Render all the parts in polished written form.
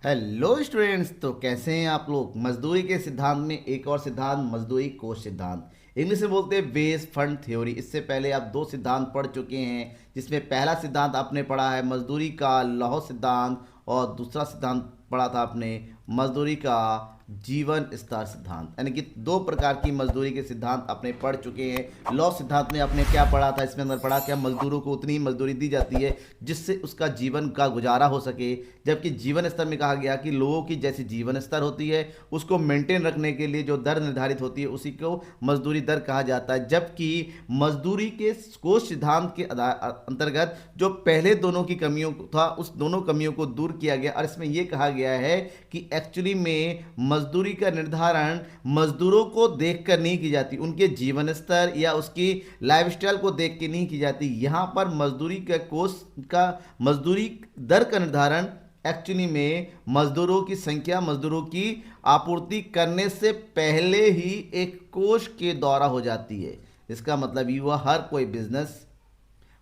Hello students. तो कैसे हैं आप लोग। मजदूरी के सिद्धांत में एक और सिद्धांत मजदूरी कोष सिद्धांत, इंग्लिश में बोलते हैं बेस फंड थ्योरी। इससे पहले आप दो सिद्धांत पढ़ चुके हैं, जिसमें पहला सिद्धांत आपने पढ़ा है मजदूरी का लौह सिद्धांत और दूसरा सिद्धांत पढ़ा था आपने मजदूरी का जीवन स्तर सिद्धांत। यानी कि दो प्रकार की मजदूरी के सिद्धांत आपने पढ़ चुके हैं। लॉ सिद्धांत में आपने क्या पढ़ा था, इसमें अंदर पढ़ा क्या मजदूरों को उतनी ही मजदूरी दी जाती है जिससे उसका जीवन का गुजारा हो सके। जबकि जीवन स्तर में कहा गया कि लोगों की जैसी जीवन स्तर होती है उसको मेंटेन रखने के लिए जो दर निर्धारित होती है उसी को मजदूरी दर कहा जाता है। जबकि मजदूरी के कोष सिद्धांत के अंतर्गत जो पहले दोनों की कमियों था उस दोनों कमियों को दूर किया गया और इसमें यह कहा गया है कि एक्चुअली में मजदूरी का निर्धारण मजदूरों को देखकर नहीं की जाती, उनके जीवन स्तर या उसकी लाइफस्टाइल को देख के नहीं की जाती। यहां पर मजदूरी का कोष का मजदूरी दर का निर्धारण एक्चुअली में मजदूरों की संख्या, मजदूरों की आपूर्ति करने से पहले ही एक कोष के द्वारा हो जाती है। इसका मतलब ये हुआ हर कोई बिजनेस,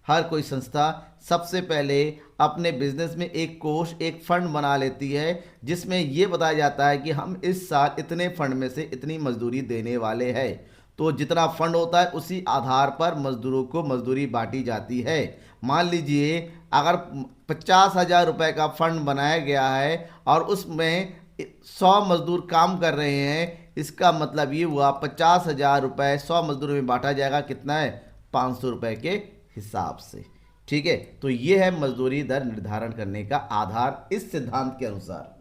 हर कोई संस्था सबसे पहले अपने बिजनेस में एक कोष, एक फंड बना लेती है जिसमें यह बताया जाता है कि हम इस साल इतने फंड में से इतनी मजदूरी देने वाले हैं। तो जितना फंड होता है उसी आधार पर मजदूरों को मजदूरी बांटी जाती है। मान लीजिए अगर 50,000 रुपये का फंड बनाया गया है और उसमें 100 मजदूर काम कर रहे हैं, इसका मतलब ये हुआ 50,000 रुपये 100 मजदूरों में बांटा जाएगा। कितना है? 500 रुपये के हिसाब से। ठीक है, तो यह है मजदूरी दर निर्धारण करने का आधार इस सिद्धांत के अनुसार।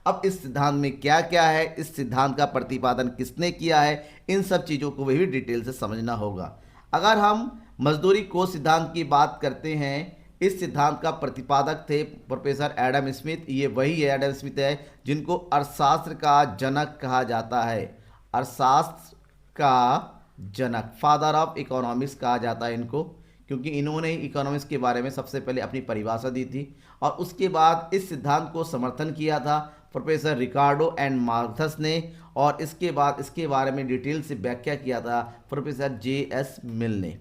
अब इस सिद्धांत में क्या क्या है, इस सिद्धांत का प्रतिपादन किसने किया है, इन सब चीजों को भी डिटेल से समझना होगा। अगर हम मजदूरी कोष सिद्धांत की बात करते हैं, इस सिद्धांत का प्रतिपादक थे प्रोफेसर एडम स्मिथ। ये वही एडम स्मिथ है जिनको अर्थशास्त्र का जनक कहा जाता है। अर्थशास्त्र का जनक, फादर ऑफ इकोनॉमिक्स कहा जाता है इनको, क्योंकि इन्होंने इकोनॉमिक्स के बारे में सबसे पहले अपनी परिभाषा दी थी और उसके बाद इस सिद्धांत को समर्थन किया था प्रोफेसर रिकार्डो एंड मार्थस ने, और इसके बाद इसके बारे में डिटेल से व्याख्या किया था प्रोफेसर जे.एस. मिल ने।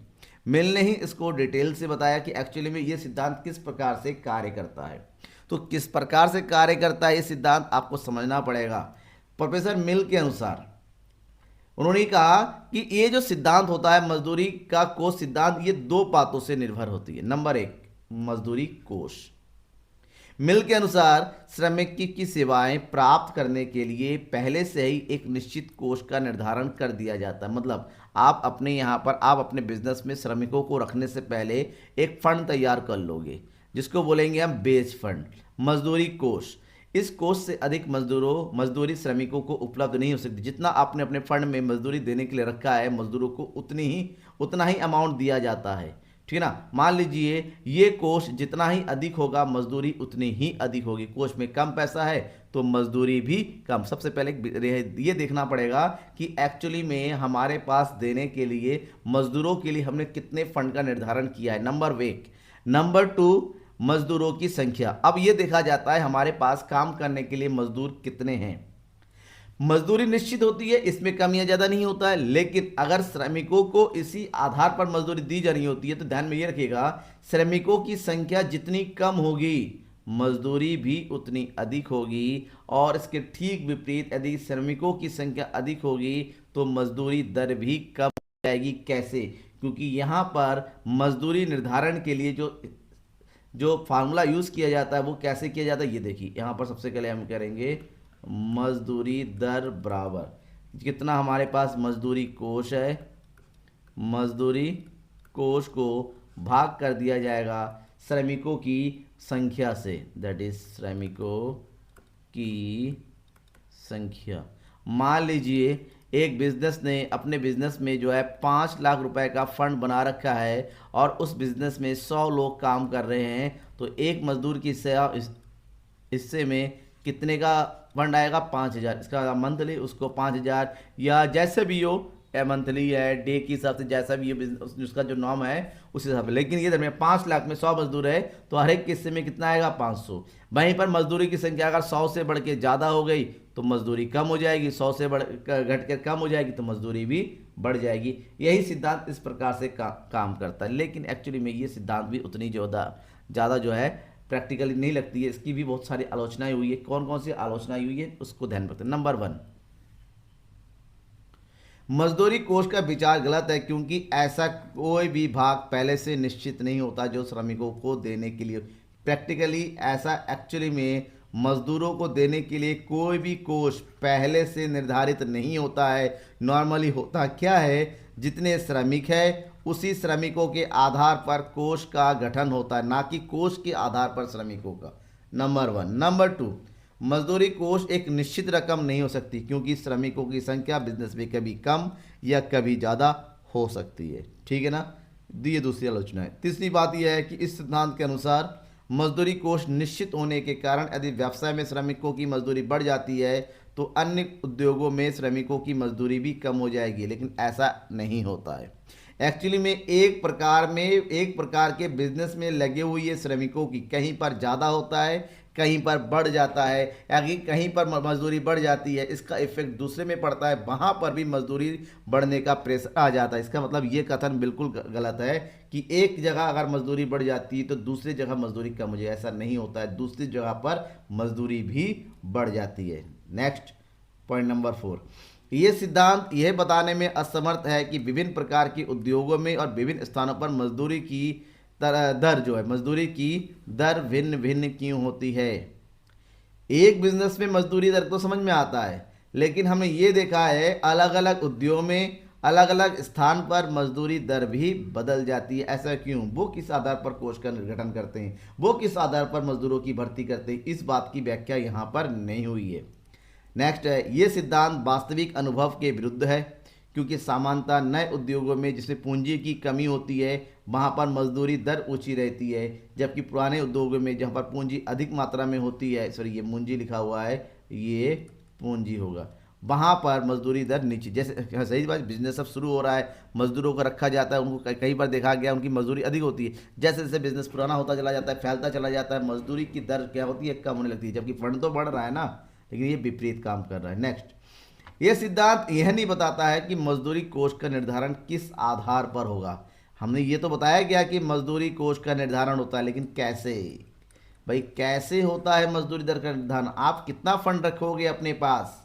मिल ने ही इसको डिटेल से बताया कि एक्चुअली में ये सिद्धांत किस प्रकार से कार्य करता है। तो किस प्रकार से कार्य करता है ये सिद्धांत आपको समझना पड़ेगा। प्रोफेसर मिल के अनुसार उन्होंने कहा कि ये जो सिद्धांत होता है मजदूरी का कोष सिद्धांत, ये दो बातों से निर्भर होती है। नंबर एक, मजदूरी कोष। मिल के अनुसार श्रमिक की सेवाएं प्राप्त करने के लिए पहले से ही एक निश्चित कोष का निर्धारण कर दिया जाता है। मतलब आप अपने यहाँ पर, आप अपने बिजनेस में श्रमिकों को रखने से पहले एक फंड तैयार कर लोगे जिसको बोलेंगे हम बेस फंड, मजदूरी कोष। इस कोष से अधिक मजदूरी श्रमिकों को उपलब्ध नहीं हो सकती। जितना आपने अपने फंड में मजदूरी देने के लिए रखा है मजदूरों को उतना ही अमाउंट दिया जाता है। ठीक है ना। मान लीजिए ये कोष जितना ही अधिक होगा मजदूरी उतनी ही अधिक होगी। कोष में कम पैसा है तो मजदूरी भी कम। सबसे पहले ये देखना पड़ेगा कि एक्चुअली में हमारे पास देने के लिए मजदूरों के लिए हमने कितने फंड का निर्धारण किया है, नंबर एक। नंबर टू, मजदूरों की संख्या। अब यह देखा जाता है हमारे पास काम करने के लिए मजदूर कितने हैं। मजदूरी निश्चित होती है, इसमें कम या ज्यादा नहीं होता है, लेकिन अगर श्रमिकों को इसी आधार पर मजदूरी दी जानी होती है तो ध्यान में यह रखिएगा श्रमिकों की संख्या जितनी कम होगी मजदूरी भी उतनी अधिक होगी। और इसके ठीक विपरीत यदि श्रमिकों की संख्या अधिक होगी तो मजदूरी दर भी कम हो जाएगी। कैसे? क्योंकि यहां पर मजदूरी निर्धारण के लिए जो फार्मूला यूज किया जाता है वो कैसे किया जाता है, ये देखिए। यहां पर सबसे पहले हम करेंगे मजदूरी दर बराबर कितना हमारे पास मजदूरी कोष है, मजदूरी कोष को भाग कर दिया जाएगा श्रमिकों की संख्या से, दैट इज श्रमिकों की संख्या। मान लीजिए एक बिजनेस ने अपने बिजनेस में जो है 5 लाख रुपए का फंड बना रखा है और उस बिजनेस में 100 लोग काम कर रहे हैं, तो एक मजदूर की हिस्से में कितने का फंड आएगा? 5,000। इसका मंथली उसको 5,000 या जैसे भी हो, मंथली है, डे के हिसाब से, जैसा भी ये उसका जो नाम है उस हिसाब से। लेकिन ये दरमियान 5 लाख में 100 मजदूर है तो हर एक हिस्से में कितना आएगा? 500। वहीं पर मजदूरी की संख्या अगर 100 से बढ़ के ज़्यादा हो गई तो मजदूरी कम हो जाएगी, 100 से घट कर कम हो जाएगी तो मजदूरी भी बढ़ जाएगी। यही सिद्धांत इस प्रकार से काम करता है। लेकिन एक्चुअली में ये सिद्धांत भी उतनी ज़्यादा जो है प्रैक्टिकली नहीं लगती है, इसकी भी बहुत सारी आलोचनाएं हुई है। कौन कौन सी आलोचनाएं हुई है उसको ध्यान रखते हैं। नंबर 1, मजदूरी कोष का विचार गलत है क्योंकि ऐसा कोई भी भाग पहले से निश्चित नहीं होता जो श्रमिकों को देने के लिए। प्रैक्टिकली ऐसा एक्चुअली में मजदूरों को देने के लिए कोई भी कोष पहले से निर्धारित नहीं होता है। नॉर्मली होता क्या है, जितने श्रमिक है उसी श्रमिकों के आधार पर कोष का गठन होता है, ना कि कोष के आधार पर श्रमिकों का। नंबर 1। नंबर 2, मजदूरी कोष एक निश्चित रकम नहीं हो सकती क्योंकि श्रमिकों की संख्या बिजनेस में कभी कम या कभी ज़्यादा हो सकती है। ठीक है ना, ये दूसरी आलोचना है। तीसरी बात यह है कि इस सिद्धांत के अनुसार मजदूरी कोष निश्चित होने के कारण यदि व्यवसाय में श्रमिकों की मजदूरी बढ़ जाती है तो अन्य उद्योगों में श्रमिकों की मजदूरी भी कम हो जाएगी, लेकिन ऐसा नहीं होता है। एक्चुअली में एक प्रकार के बिजनेस में लगे हुए ये श्रमिकों की कहीं पर ज़्यादा होता है, कहीं पर बढ़ जाता है, या कहीं पर मजदूरी बढ़ जाती है, इसका इफेक्ट दूसरे में पड़ता है, वहाँ पर भी मजदूरी बढ़ने का प्रेशर आ जाता है। इसका मतलब ये कथन बिल्कुल गलत है कि एक जगह अगर मजदूरी बढ़ जाती है तो दूसरी जगह मजदूरी कम हो जाए, ऐसा नहीं होता है। दूसरी जगह पर मजदूरी भी बढ़ जाती है। नेक्स्ट पॉइंट नंबर 4, ये सिद्धांत यह बताने में असमर्थ है कि विभिन्न प्रकार के उद्योगों में और विभिन्न स्थानों पर मजदूरी की मजदूरी की दर भिन्न भिन्न क्यों होती है। एक बिजनेस में मजदूरी दर तो समझ में आता है, लेकिन हमने ये देखा है अलग अलग उद्योगों में अलग अलग स्थान पर मजदूरी दर भी बदल जाती है। ऐसा क्यों, वो किस आधार पर कोष का गठन करते हैं, वो किस आधार पर मजदूरों की भर्ती करते हैं, इस बात की व्याख्या यहाँ पर नहीं हुई है। नेक्स्ट है, ये सिद्धांत वास्तविक अनुभव के विरुद्ध है क्योंकि सामान्यतः नए उद्योगों में जिसमें पूंजी की कमी होती है वहाँ पर मजदूरी दर ऊंची रहती है, जबकि पुराने उद्योगों में जहाँ पर पूंजी अधिक मात्रा में होती है, सॉरी ये पूंजी लिखा हुआ है, ये पूंजी होगा, वहाँ पर मजदूरी दर नीचे। जैसे सही बात, बिजनेस अब शुरू हो रहा है, मजदूरों को रखा जाता है, उनको कई बार देखा गया उनकी मजदूरी अधिक होती है। जैसे जैसे बिजनेस पुराना होता चला जाता है, फैलता चला जाता है, मजदूरी की दर क्या होती है, कम होने लगती है, जबकि फंड तो बढ़ रहा है ना, लेकिन ये विपरीत काम कर रहा है। नेक्स्ट, यह सिद्धांत यह नहीं बताता है कि मजदूरी कोष का निर्धारण किस आधार पर होगा। हमने ये तो बताया गया कि मजदूरी कोष का निर्धारण होता है, लेकिन कैसे भाई, कैसे होता है मजदूरी दर का निर्धारण, आप कितना फंड रखोगे अपने पास,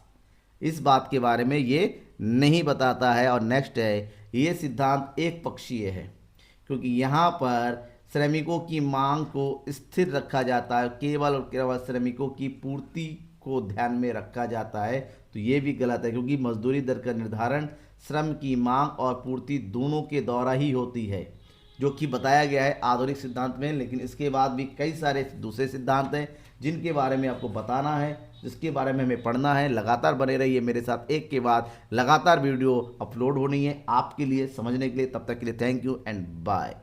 इस बात के बारे में ये नहीं बताता है। और नेक्स्ट है, ये सिद्धांत एक पक्षीय है क्योंकि यहाँ पर श्रमिकों की मांग को स्थिर रखा जाता है, केवल और केवल श्रमिकों की पूर्ति को ध्यान में रखा जाता है। तो ये भी गलत है क्योंकि मजदूरी दर का निर्धारण श्रम की मांग और पूर्ति दोनों के द्वारा ही होती है, जो कि बताया गया है आधुनिक सिद्धांत में। लेकिन इसके बाद भी कई सारे दूसरे सिद्धांत हैं जिनके बारे में आपको बताना है, जिसके बारे में हमें पढ़ना है। लगातार बने रहिए मेरे साथ, एक के बाद लगातार वीडियो अपलोड होनी है आपके लिए समझने के लिए। तब तक के लिए थैंक यू एंड बाय।